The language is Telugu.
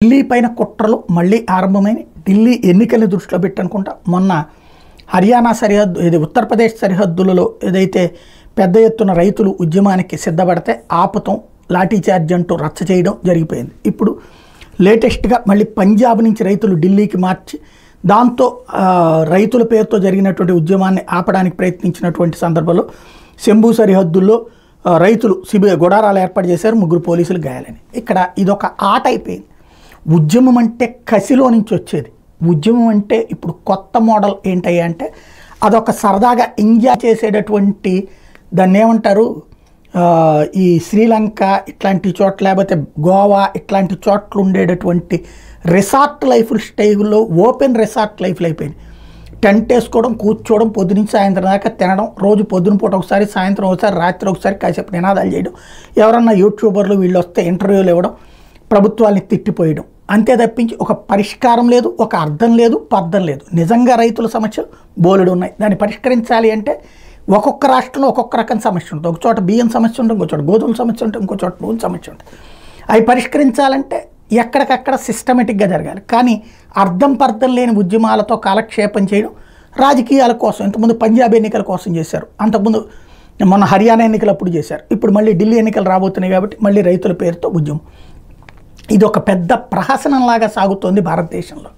ఢిల్లీ పైన కుట్రలు మళ్ళీ ఆరంభమైన ఢిల్లీ ఎన్నికల్ని దృష్టిలో పెట్టనుకుంటా మొన్న హర్యానా సరిహద్దు ఇది ఉత్తరప్రదేశ్ సరిహద్దులలో ఏదైతే పెద్ద ఎత్తున రైతులు ఉద్యమానికి సిద్ధపడితే ఆపుతం లాఠీ చార్జ్ అంటూ రచ్చ చేయడం జరిగిపోయింది. ఇప్పుడు లేటెస్ట్గా మళ్ళీ పంజాబ్ నుంచి రైతులు ఢిల్లీకి మార్చి దాంతో రైతుల పేరుతో జరిగినటువంటి ఉద్యమాన్ని ఆపడానికి ప్రయత్నించినటువంటి సందర్భంలో శంభూ సరిహద్దుల్లో రైతులు గుడారాలు ఏర్పాటు చేశారు, 3 పోలీసులు గాయాలని. ఇక్కడ ఇదొక ఆట అయిపోయింది. ఉద్యమం అంటే కసిలో నుంచి వచ్చేది. ఉద్యమం అంటే ఇప్పుడు కొత్త మోడల్ ఏంటయ్యా అంటే అదొక సరదాగా ఎంజాయ్ చేసేటటువంటి దాన్ని ఏమంటారు, ఈ శ్రీలంక ఇట్లాంటి చోట్ల లేకపోతే గోవా ఇట్లాంటి చోట్ల ఉండేటటువంటి రిసార్ట్ లైఫ్ స్టైల్లో ఓపెన్ రిసార్ట్ లైఫ్లు అయిపోయింది. టెంట్ వేసుకోవడం, కూర్చోవడం, పొద్దునుంచి సాయంత్రం దాకా తినడం, రోజు పొద్దున పూట ఒకసారి, సాయంత్రం ఒకసారి, రాత్రి ఒకసారి కాసేపు నినాదాలు చేయడం, ఎవరన్నా యూట్యూబర్లు వీళ్ళు వస్తే ఇంటర్వ్యూలు ఇవ్వడం, ప్రభుత్వాన్ని తిట్టిపోయడం, అంతే తప్పించి ఒక పరిష్కారం లేదు, ఒక అర్థం లేదు, పర్థం లేదు. నిజంగా రైతుల సమస్యలు బోలెడు ఉన్నాయి. దాన్ని పరిష్కరించాలి అంటే ఒక్కొక్క రాష్ట్రంలో ఒక్కొక్క రకం సమస్య ఉంటుంది. ఒక చోట బియ్యం సమస్య ఉంటుంది, ఇంకో చోట గోధుమల సమస్య ఉంటుంది, ఇంకో చోట నూనె సమస్య ఉంటుంది. అవి పరిష్కరించాలంటే ఎక్కడికక్కడ సిస్టమేటిక్గా జరగాలి. కానీ అర్థం పర్థం లేని ఉద్యమాలతో కాలక్షేపం చేయడం రాజకీయాల కోసం ఇంతకుముందు పంజాబ్ ఎన్నికల కోసం చేశారు, అంతకుముందు మొన్న హర్యానా ఎన్నికలప్పుడు చేశారు, ఇప్పుడు మళ్ళీ ఢిల్లీ ఎన్నికలు రాబోతున్నాయి కాబట్టి మళ్ళీ రైతుల పేరుతో ఉద్యమం. ఇది ఒక పెద్ద ప్రహసనంలాగా సాగుతోంది భారతదేశంలో.